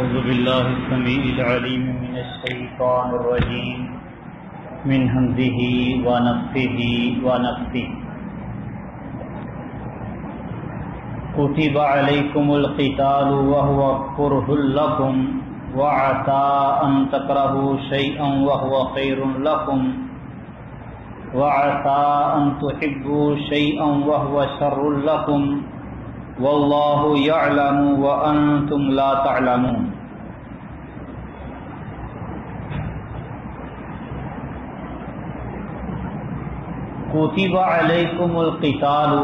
أعوذ بالله السميع العليم من الشيطان الرجيم من همزه ونفخه ونفثه كتب عليكم القتال وهو كره لكم وعسى أن تكرهوا شيئا وهو خير لكم وعسى أن تحبوا شيئا وهو شر لكم واللہ یعلم وانتم لا تعلمون۔ کتب علیکم القتال،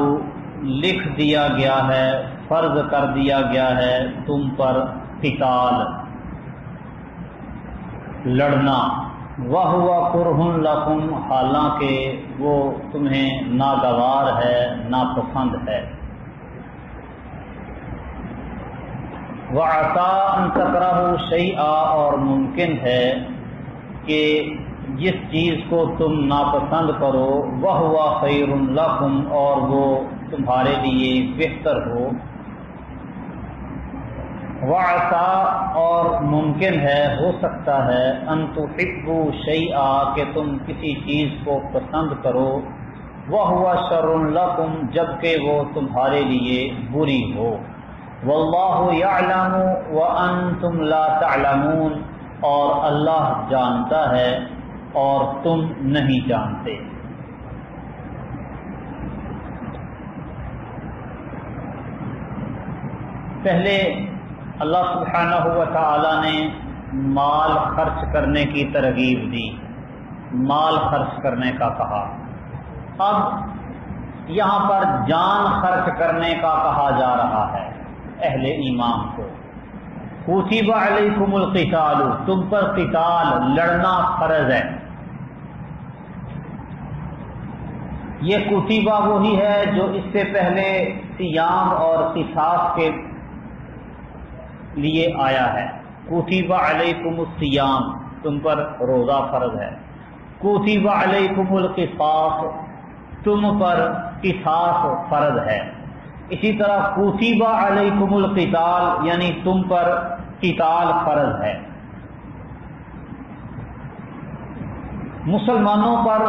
لکھ دیا گیا ہے، فرض کر دیا گیا ہے تم پر قتال، لڑنا، وَهُوَ كُرْهٌ لَكُمْ، حالانکہ وہ تمہیں ناگوار ہے، ناپسند ہے۔ وَعَسَىٰ أَن تَكْرَهُوا شَيْئًا، اور ممکن ہے کہ جس چیز کو تم ناپسند کرو وَهُوَ خَيْرٌ لَكُمْ، اور وہ تمہارے لیے بہتر ہو۔ وَعَسَىٰ، اور ممکن ہے، ہو سکتا ہے، أَن تُحِبُّوا شَيْئًا، کہ تم کسی چیز کو پسند کرو، وَهُوَ شَرٌ لَكُمْ، جبکہ وہ تمہارے لیے بری ہو۔ واللہ یعلم وانتم لا تعلمون، اور اللہ جانتا ہے اور تم نہیں جانتے۔ پہلے اللہ سبحانہ و تعالی نے مال خرچ کرنے کی ترغیب دی، مال خرچ کرنے کا کہا۔ اب یہاں پر جان خرچ کرنے کا کہا جا رہا ہے اہل ایمان کو۔ کتب علیکم القتال، تم پر قتال، لڑنا فرض ہے۔ یہ کتبہ وہی ہے جو اس سے پہلے صیام اور قصاص کے لیے آیا ہے۔ کتب علیکم الصیام، تم پر روزہ فرض ہے۔ کتب علیکم القصاص، تم پر قصاص فرض ہے۔ اسی طرح کتب علیکم القتال، یعنی تم پر قتال فرض ہے۔ مسلمانوں پر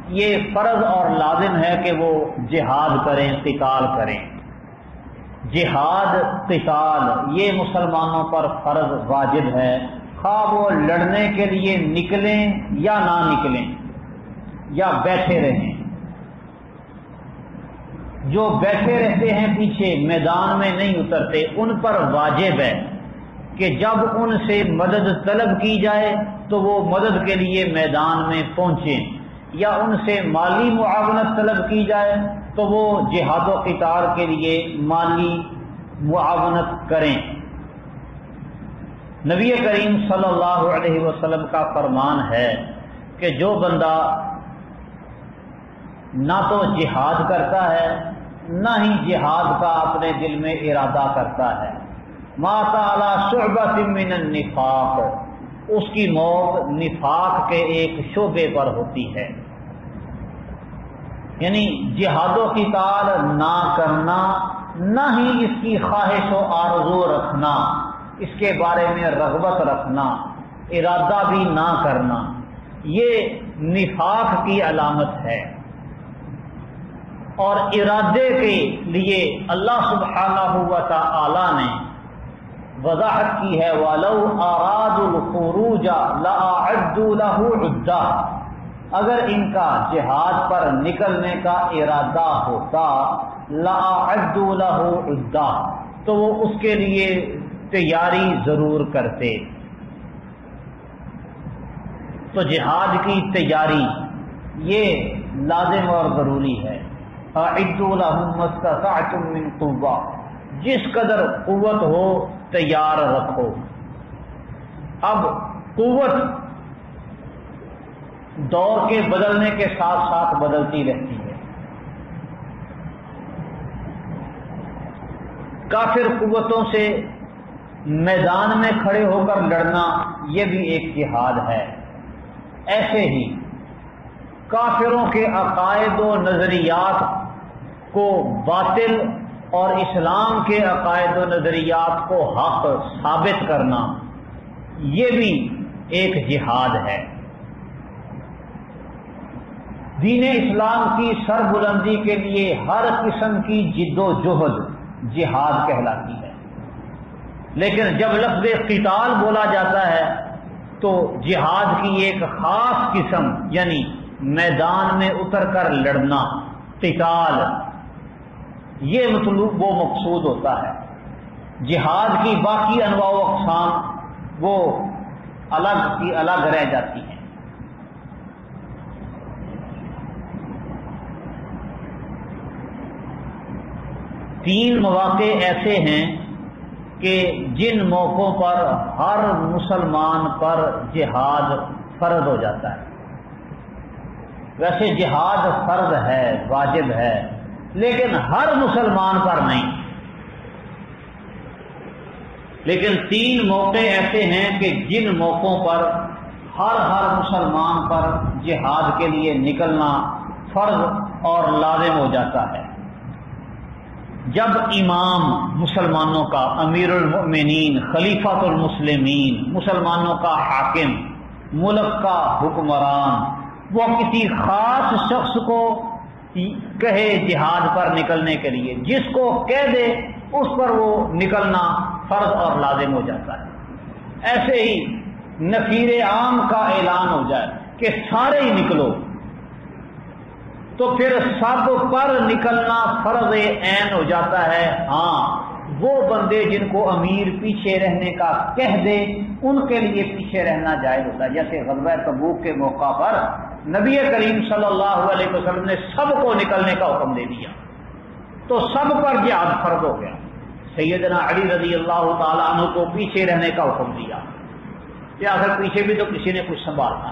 یہ فرض اور لازم ہے کہ وہ جہاد کریں، قتال کریں۔ جہاد، قتال، یہ مسلمانوں پر فرض واجب ہے، خواہ وہ لڑنے کے لیے نکلیں یا نہ نکلیں یا بیٹھے رہیں۔ جو بیٹھے رہتے ہیں پیچھے میدان میں نہیں اترتے، ان پر واجب ہے کہ جب ان سے مدد طلب کی جائے تو وہ مدد کے لیے میدان میں پہنچیں، یا ان سے مالی معاونت طلب کی جائے تو وہ جہاد و قتال کے لیے مالی معاونت کریں۔ نبی کریم صلی اللہ علیہ وسلم کا فرمان ہے کہ جو بندہ نہ تو جہاد کرتا ہے نہ ہی جہاد کا اپنے دل میں ارادہ کرتا ہے، مات علی شعبۃ من النفاق، اس کی موت نفاق کے ایک شعبے پر ہوتی ہے۔ یعنی جہاد و قتال نہ کرنا، نہ ہی اس کی خواہش و آرزو رکھنا، اس کے بارے میں رغبت رکھنا، ارادہ بھی نہ کرنا، یہ نفاق کی علامت ہے۔ اور ارادے کے لیے اللہ سبحانہ و تعالی نے وضاحت کی ہے، وَلَوْ أَرَادُوا الْخُرُوجَ لَأَعَدُّوا لَهُ عُدَّةً، اگر ان کا جہاد پر نکلنے کا ارادہ ہوتا، لَأَعَدُّوا لَهُ عُدَّةً، تو وہ اس کے لیے تیاری ضرور کرتے۔ تو جہاد کی تیاری یہ لازم اور ضروری ہے۔ اعدوا لهم ما استطعتم من قوة، جس قدر قوت ہو تیار رکھو۔ اب قوت دور کے بدلنے کے ساتھ ساتھ بدلتی رہتی ہے۔ کافر قوتوں سے میدان میں کھڑے ہو کر لڑنا یہ بھی ایک جہاد ہے۔ ایسے ہی کافروں کے عقائد و نظریات کو باطل اور اسلام کے عقائد و نظریات کو حق ثابت کرنا، یہ بھی ایک جہاد ہے۔ دین اسلام کی سربلندی کے لیے ہر قسم کی جد و جہد جہاد کہلاتی ہے، لیکن جب لفظ قتال بولا جاتا ہے تو جہاد کی ایک خاص قسم یعنی میدان میں اتر کر لڑنا، قتال، یہ مطلوب وہ مقصود ہوتا ہے۔ جہاد کی باقی انواع و اقسام وہ الگ کی الگ رہ جاتی ہیں۔ تین مواقع ایسے ہیں کہ جن موقعوں پر ہر مسلمان پر جہاد فرض ہو جاتا ہے۔ ویسے جہاد فرض ہے، واجب ہے، لیکن ہر مسلمان پر نہیں۔ لیکن تین موقع ایسے ہیں کہ جن موقعوں پر ہر مسلمان پر جہاد کے لیے نکلنا فرض اور لازم ہو جاتا ہے۔ جب امام مسلمانوں کا، امیر المؤمنین، خلیفۃ المسلمین، مسلمانوں کا حاکم، ملک کا حکمران، وہ کسی خاص شخص کو کہے جہاد پر نکلنے کے لیے، جس کو کہہ دے اس پر وہ نکلنا فرض اور لازم ہو جاتا ہے۔ ایسے ہی نفیر عام کا اعلان ہو جائے کہ سارے ہی نکلو، تو پھر سب پر نکلنا فرض عین ہو جاتا ہے۔ ہاں، وہ بندے جن کو امیر پیچھے رہنے کا کہہ دے ان کے لیے پیچھے رہنا جائز ہوتا ہے۔ جیسے غزوہ تبوک کے موقع پر نبی کریم صلی اللہ علیہ وسلم نے سب کو نکلنے کا حکم دے دیا تو سب پر جہاد فرض ہو گیا۔ سیدنا علی رضی اللہ تعالیٰ عنہ کو پیچھے رہنے کا حکم دیا کہ آخر پیچھے بھی تو کسی نے کچھ سنبھالنا،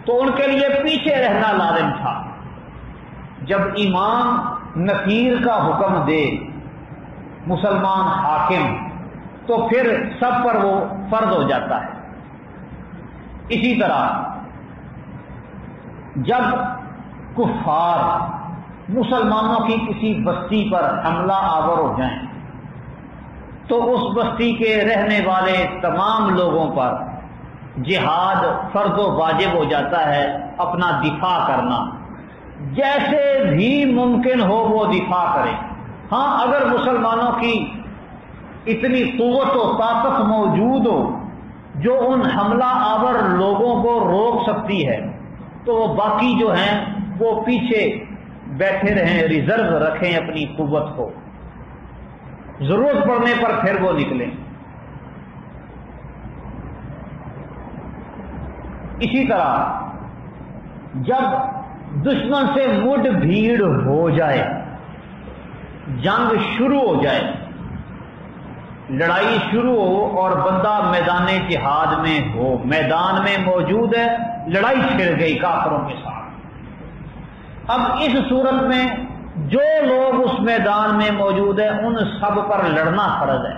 تو ان کے لیے پیچھے رہنا لازم تھا۔ جب امام نفیر کا حکم دے مسلمان حاکم تو پھر سب پر وہ فرض ہو جاتا ہے۔ اسی طرح جب کفار مسلمانوں کی کسی بستی پر حملہ آور ہو جائیں تو اس بستی کے رہنے والے تمام لوگوں پر جہاد فرض و واجب ہو جاتا ہے، اپنا دفاع کرنا، جیسے بھی ممکن ہو وہ دفاع کریں۔ ہاں، اگر مسلمانوں کی اتنی قوت و طاقت موجود ہو جو ان حملہ آور لوگوں کو روک سکتی ہے تو وہ باقی جو ہیں وہ پیچھے بیٹھے رہیں، ریزرو رکھیں اپنی قوت کو، ضرورت پڑنے پر پھر وہ نکلیں۔ اسی طرح جب دشمن سے مڈ بھیڑ ہو جائے، جنگ شروع ہو جائے، لڑائی شروع ہو اور بندہ میدان جہاد میں ہو، میدان میں موجود ہے، لڑائی چھڑ گئی کافروں کے ساتھ، اب اس صورت میں جو لوگ اس میدان میں موجود ہیں ان سب پر لڑنا فرض ہے،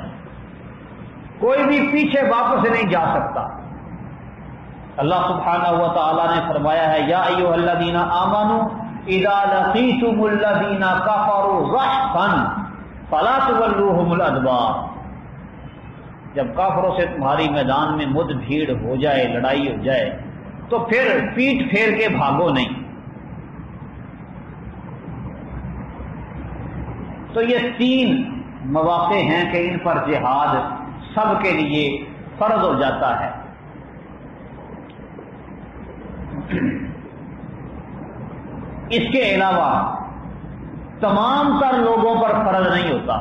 کوئی بھی پیچھے واپس نہیں جا سکتا۔ اللہ سبحانہ و تعالیٰ نے فرمایا ہے یا ایھا الذین آمنوا اذا لقیتم الذین کفروا زحفا فلا تولوہم الادبار، جب کافروں سے تمہاری میدان میں مد بھیڑ ہو جائے، لڑائی ہو جائے تو پھر پیٹ پھیر کے بھاگو نہیں۔ تو یہ تین مواقع ہیں کہ ان پر جہاد سب کے لیے فرض ہو جاتا ہے۔ اس کے علاوہ تمام تر لوگوں پر فرض نہیں ہوتا۔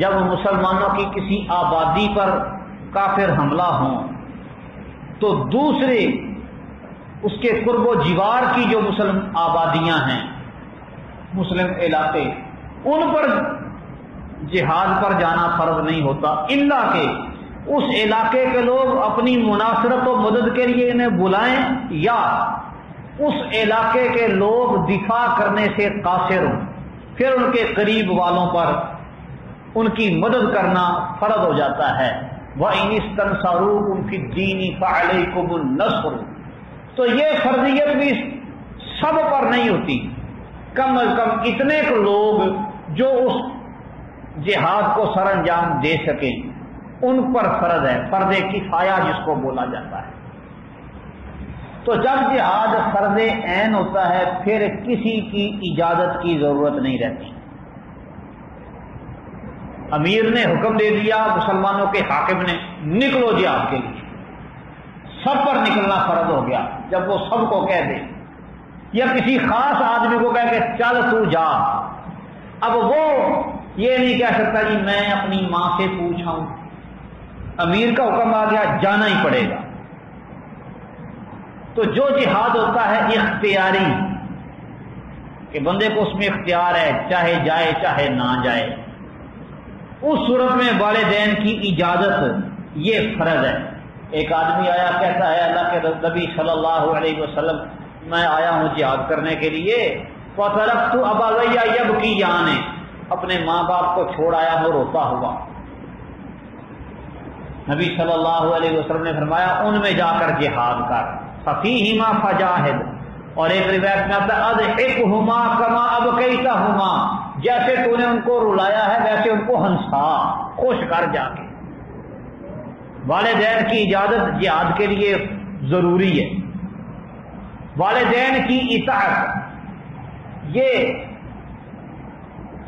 جب مسلمانوں کی کسی آبادی پر کافر حملہ ہوں تو دوسرے اس کے قرب و جوار کی جو مسلم آبادیاں ہیں، مسلم علاقے، ان پر جہاد پر جانا فرض نہیں ہوتا، الا کہ اس علاقے کے لوگ اپنی مناصرت و مدد کے لیے انہیں بلائیں یا اس علاقے کے لوگ دفاع کرنے سے قاصر ہوں، پھر ان کے قریب والوں پر ان کی مدد کرنا فرض ہو جاتا ہے۔ وَإِنِ اسْتَنْصَرُوكُمْ فِي الدِّينِ فَعَلَيْكُمُ النَّصْرُ، تو یہ فرضیت بھی سب پر نہیں ہوتی، کم از کم اتنے کو لوگ جو اس جہاد کو سر انجام دے سکیں ان پر فرض ہے، فرض کفایہ جس کو بولا جاتا ہے۔ تو جب جہاد فرض عین ہوتا ہے پھر کسی کی اجازت کی ضرورت نہیں رہتی۔ امیر نے حکم دے دیا مسلمانوں کے حاکم نے نکلو جہاد کے لیے، سب پر نکلنا فرض ہو گیا۔ جب وہ سب کو کہہ دے یا کسی خاص آدمی کو کہہ کہ چل تو جا، اب وہ یہ نہیں کہہ سکتا جی میں اپنی ماں سے پوچھاؤں، امیر کا حکم آ گیا جانا ہی پڑے گا۔ تو جو جہاد ہوتا ہے اختیاری کہ بندے کو اس میں اختیار ہے، چاہے جائے چاہے نہ جائے، اس صورت میں والدین کی اجازت یہ فرض ہے۔ ایک آدمی آیا کہتا ہے اللہ کے نبی صلی اللہ علیہ وسلم میں آیا ہوں جہاد کرنے کے لیے، فَتَرَكْتُ أَبَوَيَّ يَبْكِيَانِ، اپنے ماں باپ کو چھوڑ آیا ہوں روتا ہوا۔ نبی صلی اللہ علیہ وسلم نے فرمایا ان میں جا کر جہاد کر، فَفِيهِمَا فَجَاهِدْ، اور ایک روایت میں آتا ہے اَضْحِكْهُمَا كَمَا أَبْكَيْتَهُمَا، جیسے تو نے ان کو رلایا ہے ویسے ان کو ہنسا، خوش کر جا کے۔ والدین کی اجازت جہاد کے لیے ضروری ہے۔ والدین کی اطاعت یہ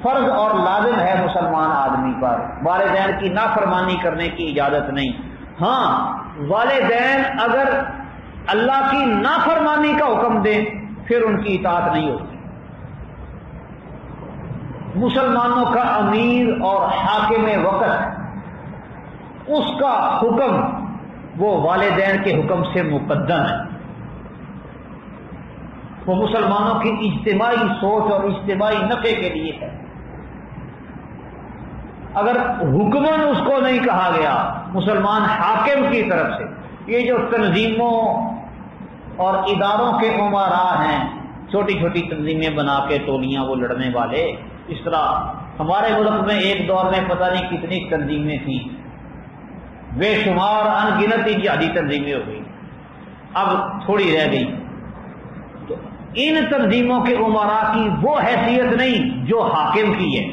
فرض اور لازم ہے مسلمان آدمی پر، والدین کی نافرمانی کرنے کی اجازت نہیں۔ ہاں والدین اگر اللہ کی نافرمانی کا حکم دیں پھر ان کی اطاعت نہیں ہوتی۔ مسلمانوں کا امیر اور حاکم وقت اس کا حکم وہ والدین کے حکم سے مقدم ہے، وہ مسلمانوں کی اجتماعی سوچ اور اجتماعی نفع کے لیے ہے۔ اگر حکمن اس کو نہیں کہا گیا مسلمان حاکم کی طرف سے، یہ جو تنظیموں اور اداروں کے امراء ہیں، چھوٹی چھوٹی تنظیمیں بنا کے ٹولیاں وہ لڑنے والے، اس طرح ہمارے ملک میں ایک دور میں پتہ نہیں کتنی تنظیمیں تھیں، بے شمار ان گنت جہادی تنظیمیں ہو گئی، اب تھوڑی رہ گئی۔ تو ان تنظیموں کے امراء کی وہ حیثیت نہیں جو حاکم کی ہے۔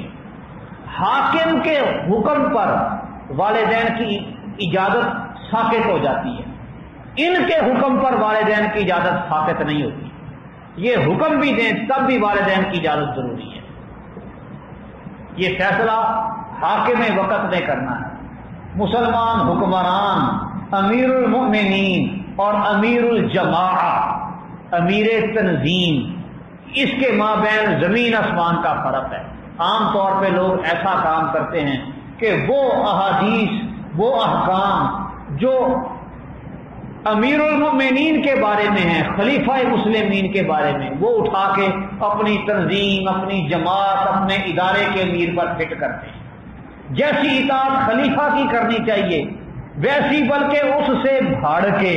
حاکم کے حکم پر والدین کی اجازت ساقط ہو جاتی ہے، ان کے حکم پر والدین کی اجازت ساقط نہیں ہوتی۔ یہ حکم بھی دیں تب بھی والدین کی اجازت ضروری ہے۔ یہ فیصلہ حاکم وقت نے کرنا ہے۔ مسلمان حکمران، امیر المؤمنین اور امیر الجماعہ، امیر تنظیم، اس کے مابین زمین آسمان کا فرق ہے۔ عام طور پہ لوگ ایسا کام کرتے ہیں کہ وہ احادیث، وہ احکام جو امیر المؤمنین کے بارے میں ہیں، خلیفہ مسلمین کے بارے میں، وہ اٹھا کے اپنی تنظیم، اپنی جماعت، اپنے ادارے کے امیر پر فٹ کرتے ہیں۔ جیسی اطاعت خلیفہ کی کرنی چاہیے ویسی بلکہ اس سے بھاڑ کے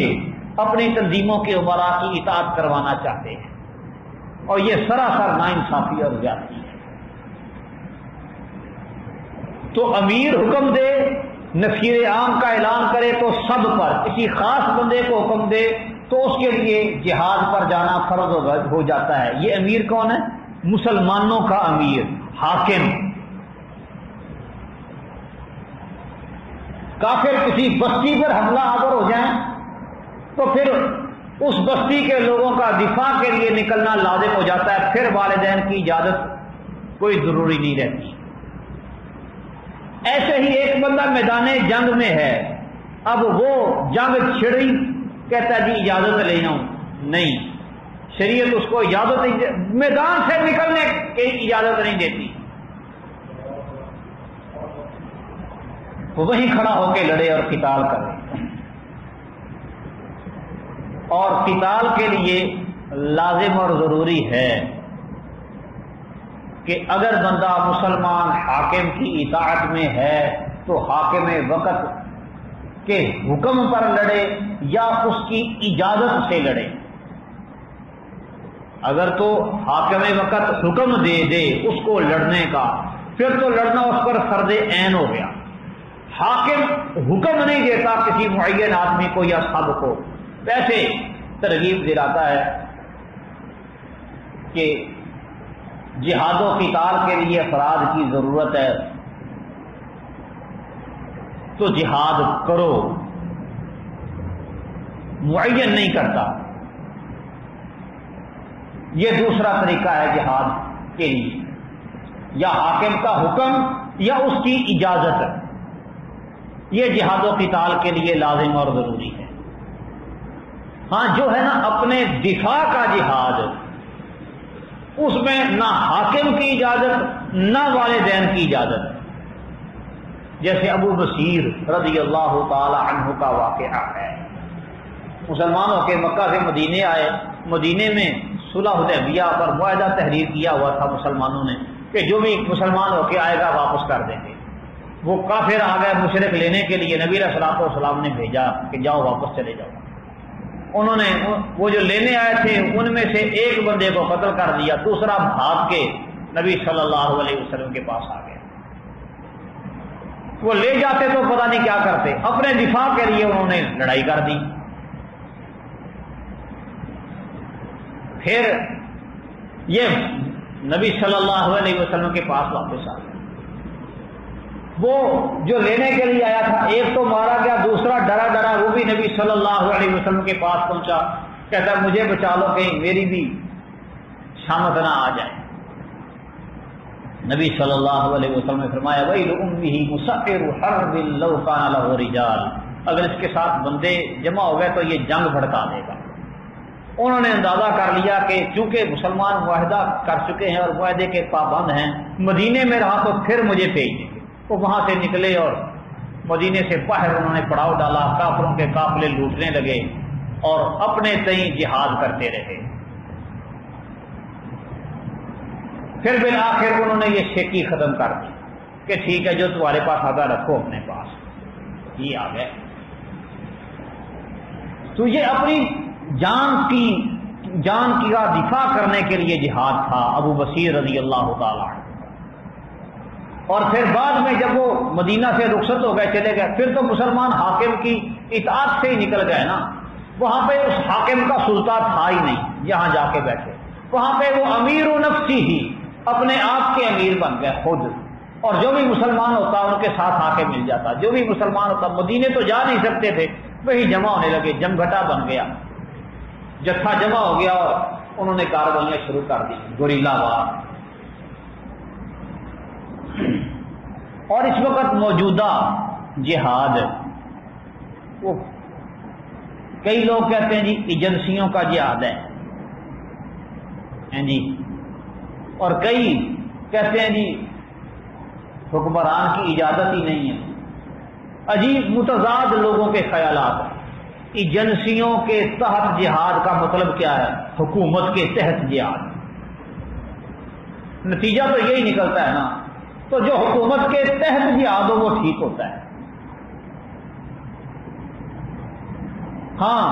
اپنی تنظیموں کے امراء کی اطاعت کروانا چاہتے ہیں، اور یہ سراسر ناانصافی اور زیادتی ہے۔ تو امیر حکم دے، نفیر عام کا اعلان کرے تو سب پر، کسی خاص بندے کو حکم دے تو اس کے لیے جہاد پر جانا فرض ہو جاتا ہے۔ یہ امیر کون ہے؟ مسلمانوں کا امیر، حاکم۔ کافر کسی بستی پر حملہ آور ہو جائیں تو پھر اس بستی کے لوگوں کا دفاع کے لیے نکلنا لازم ہو جاتا ہے، پھر والدین کی اجازت کوئی ضروری نہیں رہتی۔ ایسے ہی ایک بندہ میدان جنگ میں ہے، اب وہ جنگ چھڑی، کہتا ہے جی اجازت لینا ہوں، نہیں، شریعت اس کو اجازت نہیں، میدان سے نکلنے کی اجازت نہیں دیتی، وہ وہیں کھڑا ہو کے لڑے اور قتال کرے۔ اور قتال کے لیے لازم اور ضروری ہے کہ اگر بندہ مسلمان حاکم کی اطاعت میں ہے تو حاکم وقت کے حکم پر لڑے یا اس کی اجازت سے لڑے۔ اگر تو حاکم وقت حکم دے دے اس کو لڑنے کا، پھر تو لڑنا اس پر فرض عین ہو گیا۔ حاکم حکم نہیں دیتا کسی معین آدمی کو یا سب کو، ویسے ترغیب دلاتا ہے کہ جہاد و قتال کے لیے افراد کی ضرورت ہے تو جہاد کرو، معین نہیں کرتا۔ یہ دوسرا طریقہ ہے جہاد کے لیے، یا حاکم کا حکم یا اس کی اجازت، یہ جہاد و قتال کے لیے لازم اور ضروری ہے۔ ہاں جو ہے نا اپنے دفاع کا جہاد، اس میں نہ حاکم کی اجازت نہ والدین کی اجازت، جیسے ابو بصیر رضی اللہ تعالی عنہ کا واقعہ ہے۔ مسلمانوں کے مکہ سے مدینے آئے، مدینے میں صلح حدیبیہ پر معاہدہ تحریر کیا ہوا تھا مسلمانوں نے کہ جو بھی مسلمان ہو کے آئے گا واپس کر دیں گے۔ وہ کافر آ گئے مشرک لینے کے لیے، نبی علیہ الصلوۃ والسلام نے بھیجا کہ جاؤ واپس چلے جاؤ۔ انہوں نے وہ جو لینے آئے تھے ان میں سے ایک بندے کو قتل کر دیا، دوسرا بھاگ کے نبی صلی اللہ علیہ وسلم کے پاس آ گیا۔ وہ لے جاتے تو پتہ نہیں کیا کرتے، اپنے دفاع کے لیے انہوں نے لڑائی کر دی۔ پھر یہ نبی صلی اللہ علیہ وسلم کے پاس واپس آ گئے۔ وہ جو لینے کے لیے آیا تھا ایک تو مارا گیا، دوسرا ڈرا ڈرا وہ بھی نبی صلی اللہ علیہ وسلم کے پاس پہنچا، کہتا مجھے بچا لو کہیں میری بھی شامت نہ آ جائے۔ نبی صلی اللہ علیہ وسلم نے فرمایا ویل امہ مسعر حرب لو کان له رجال، اگر اس کے ساتھ بندے جمع ہو گئے تو یہ جنگ بھڑکا دے گا۔ انہوں نے اندازہ کر لیا کہ چونکہ مسلمان معاہدہ کر چکے ہیں اور معاہدے کے پابند ہیں، مدینے میں رہا تو پھر مجھے بھیج دیں گے۔ وہ وہاں سے نکلے اور مدینے سے باہر انہوں نے پڑاؤ ڈالا، کافروں کے قافلے لوٹنے لگے اور اپنے تئیں جہاد کرتے رہے۔ پھر بالآخر انہوں نے یہ شیکی ختم کر دی کہ ٹھیک ہے جو تمہارے پاس آتا رکھو اپنے پاس، یہ آ گئے۔ تو یہ اپنی جان کا دفاع کرنے کے لیے جہاد تھا ابو بصیر رضی اللہ تعالیٰ عنہ۔ اور پھر بعد میں جب وہ مدینہ سے رخصت ہو گئے چلے گئے، پھر تو مسلمان حاکم کی اطاعت سے ہی نکل گئے نا، وہاں پہ اس حاکم کا سلطان تھا ہی نہیں جہاں جا کے بیٹھے، وہاں پہ وہ امیر و نفسی ہی اپنے آپ کے امیر بن گئے خود، اور جو بھی مسلمان ہوتا ان کے ساتھ آ کے مل جاتا، جو بھی مسلمان ہوتا، مدینے تو جا نہیں سکتے تھے، وہی جمع ہونے لگے، جمگھٹا بن گیا، جتھا جمع ہو گیا اور انہوں نے کارروائیاں شروع کر دی، گوریلا وار۔ اور اس وقت موجودہ جہاد وہ کئی لوگ کہتے ہیں جی ایجنسیوں کا جہاد ہے جی، اور کئی کہتے ہیں جی حکمران کی اجازت ہی نہیں ہے۔ عجیب متضاد لوگوں کے خیالات ہیں۔ ایجنسیوں کے تحت جہاد کا مطلب کیا ہے؟ حکومت کے تحت جہاد، نتیجہ تو یہی نکلتا ہے نا۔ تو جو حکومت کے تحت جہاد ہو وہ ٹھیک ہوتا ہے۔ ہاں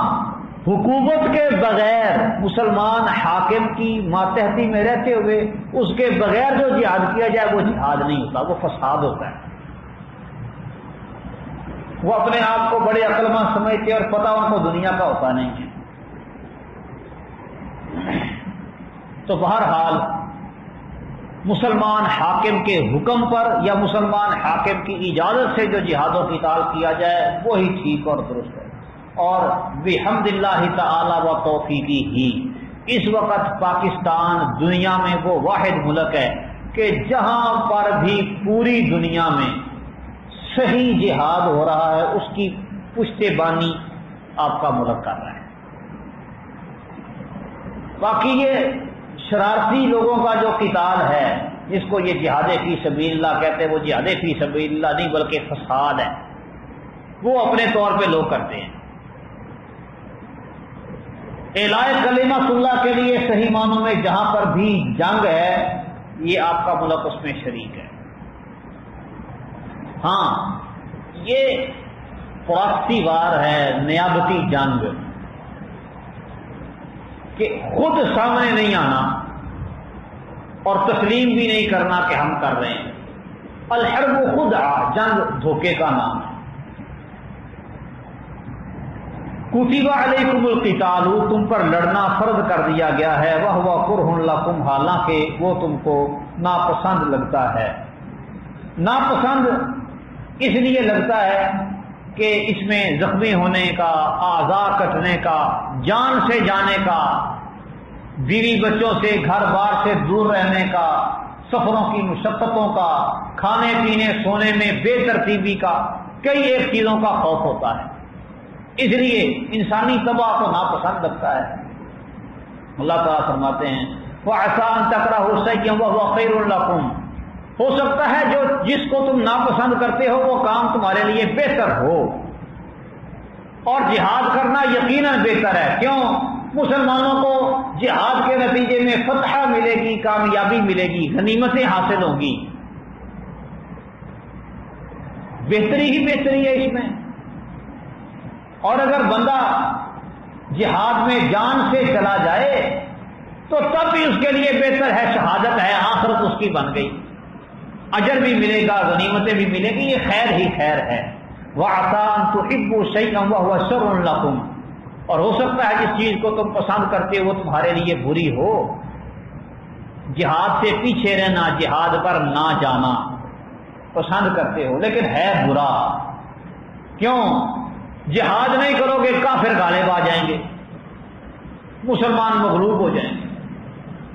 حکومت کے بغیر مسلمان حاکم کی ماتحتی میں رہتے ہوئے اس کے بغیر جو جہاد کیا جائے وہ جہاد نہیں ہوتا، وہ فساد ہوتا ہے۔ وہ اپنے آپ کو بڑے عقل مند سمجھتے اور پتہ ان کو دنیا کا ہوتا نہیں ہے۔ تو بہرحال مسلمان حاکم کے حکم پر یا مسلمان حاکم کی اجازت سے جو جہاد و قتال کیا جائے وہی ٹھیک اور درست ہے۔ اور بحمد اللہ تعالی و توفیقی ہی اس وقت پاکستان دنیا میں وہ واحد ملک ہے کہ جہاں پر بھی پوری دنیا میں صحیح جہاد ہو رہا ہے اس کی پشتے بانی آپ کا ملک کر رہا ہے۔ باقی یہ شرارتی لوگوں کا جو قتال ہے جس کو یہ جہاد فی سبیل اللہ کہتے ہیں، وہ جہاد فی سبیل اللہ نہیں بلکہ فساد ہے، وہ اپنے طور پہ لوگ کرتے ہیں۔ اعلاء کلمۃ اللہ کے لیے صحیح معنوں میں جہاں پر بھی جنگ ہے یہ آپ کا ملک اس میں شریک ہے۔ ہاں یہ پراکسی وار ہے، نیابتی جنگ، کہ خود سامنے نہیں آنا اور تسلیم بھی نہیں کرنا کہ ہم کر رہے ہیں۔ الحرب خدعہ، جنگ دھوکے کا نام ہے۔ کتب علیکم القتال، تم پر لڑنا فرض کر دیا گیا ہے، وہو کرہ لکم، حالانکہ وہ تم کو ناپسند لگتا ہے۔ ناپسند اس لیے لگتا ہے کہ اس میں زخمی ہونے کا، اعضاء کٹنے کا، جان سے جانے کا، بیوی بچوں سے گھر بار سے دور رہنے کا، سفروں کی مشقتوں کا، کھانے پینے سونے میں بے ترتیبی کا، کئی ایک چیزوں کا خوف ہوتا ہے، اس لیے انسانی طبع کو ناپسند لگتا ہے۔ اللہ تعالیٰ فرماتے ہیں وَعَسَىٰ أَن تَكْرَهُوا شَيْئًا وَهُوَ خَيْرٌ لَكُمْ، ہو سکتا ہے جس کو تم ناپسند کرتے ہو وہ کام تمہارے لیے بہتر ہو، اور جہاد کرنا یقیناً بہتر ہے۔ کیوں؟ مسلمانوں کو جہاد کے نتیجے میں فتح ملے گی، کامیابی ملے گی، غنیمتیں حاصل ہوں گی، بہتری ہی بہتری ہے اس میں۔ اور اگر بندہ جہاد میں جان سے چلا جائے تو تب بھی اس کے لیے بہتر ہے، شہادت ہے، آخرت اس کی بن گئی، اجر بھی ملے گا، غنیمتیں بھی ملے گی، یہ خیر ہی خیر ہے۔ وَعَسَىٰ أَن تُحِبُّوا شَيْئًا وَهُوَ شَرٌ لَكُمْ، اور ہو سکتا ہے جس چیز کو تم پسند کرتے ہو وہ تمہارے لیے بری ہو۔ جہاد سے پیچھے رہنا، جہاد پر نہ جانا پسند کرتے ہو، لیکن ہے برا۔ کیوں؟ جہاد نہیں کرو گے کافر غالب آ جائیں گے، مسلمان مغلوب ہو جائیں گے۔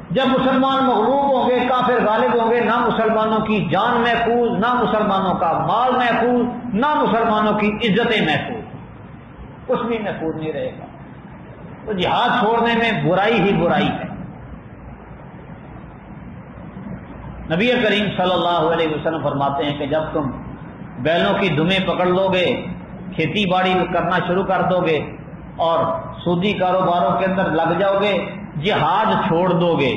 جب مسلمان مغلوب ہوں گے، کافر غالب ہوں گے، نہ مسلمانوں کی جان محفوظ، نہ مسلمانوں کا مال محفوظ، نہ مسلمانوں کی عزتیں محفوظ، کچھ بھی محفوظ نہیں رہے گا۔ تو جہاد چھوڑنے میں برائی ہی برائی ہے۔ نبی کریم صلی اللہ علیہ وسلم فرماتے ہیں کہ جب تم بیلوں کی دمیں پکڑ لو گے، کھیتی باڑی کرنا شروع کر دو گے اور سودی کاروباروں کے اندر لگ جاؤ گے، جہاد چھوڑ دو گے،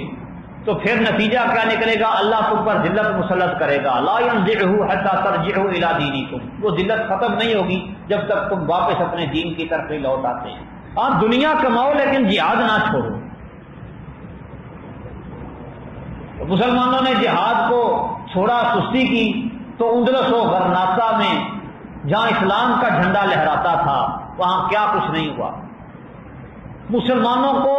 تو پھر نتیجہ کیا نکلے گا؟ اللہ تم پر ذلت مسلط کرے گا۔ لا ينزعه حتى ترجعوا الى دینکم، وہ ذلت ختم نہیں ہوگی جب تک تم واپس اپنے دین کی طرف نہیں لوٹ آتے ہیں۔ آپ دنیا کماؤ لیکن جہاد نہ چھوڑو۔ مسلمانوں نے جہاد کو چھوڑا، سستی کی، تو اندلس و غرناطہ میں جہاں اسلام کا جھنڈا لہراتا تھا وہاں کیا کچھ نہیں ہوا۔ مسلمانوں کو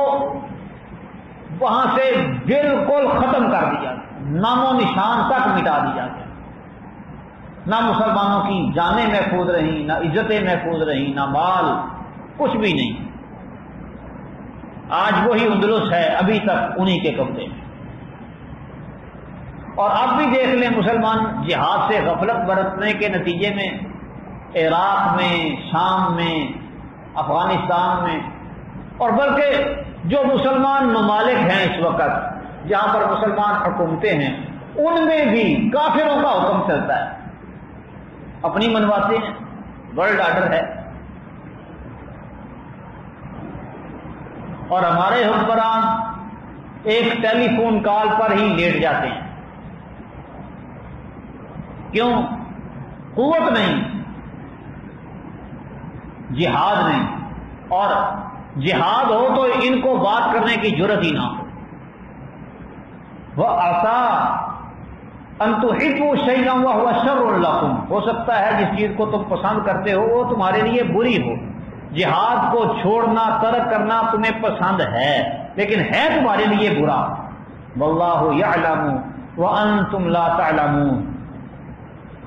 وہاں سے بالکل ختم کر دیا، نام و نشان تک مٹا دیا گیا۔ نہ مسلمانوں کی جانیں محفوظ رہیں، نہ عزتیں محفوظ رہیں، نہ مال، کچھ بھی نہیں۔ آج وہی اندلس ہے ابھی تک انہی کے قبضے میں۔ اور اب بھی دیکھ لیں، مسلمان جہاد سے غفلت برتنے کے نتیجے میں عراق میں، شام میں، افغانستان میں، اور بلکہ جو مسلمان ممالک ہیں اس وقت جہاں پر مسلمان حکومتیں ہیں، ان میں بھی کافروں کا حکم چلتا ہے، اپنی منواتے ہیں، ورلڈ آرڈر ہے، اور ہمارے حکمران ایک ٹیلی فون کال پر ہی لیٹ جاتے ہیں۔ کیوں؟ قوت نہیں، جہاد نہیں، اور جہاد ہو تو ان کو بات کرنے کی جرت ہی نہ ہو۔ وَعَسَىٰ أَن تُحِبُّوا شَيْئًا وَهُوَ شَرٌ لَكُمْ، ہو سکتا ہے جس چیز کو تم پسند کرتے ہو وہ تمہارے لیے بری ہو۔ جہاد کو چھوڑنا، ترک کرنا تمہیں پسند ہے لیکن ہے تمہارے لیے برا۔ وَاللَّهُ يَعْلَمُ وَأَنتُمْ لَا تَعْلَمُونَ،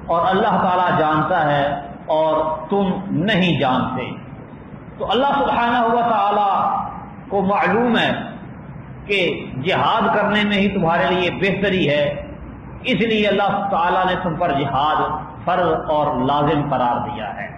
اور اللہ تعالیٰ جانتا ہے اور تم نہیں جانتے۔ تو اللہ سبحانہ و تعالیٰ کو معلوم ہے کہ جہاد کرنے میں ہی تمہارے لیے بہتری ہے، اس لیے اللہ تعالیٰ نے تم پر جہاد فرض اور لازم قرار دیا ہے۔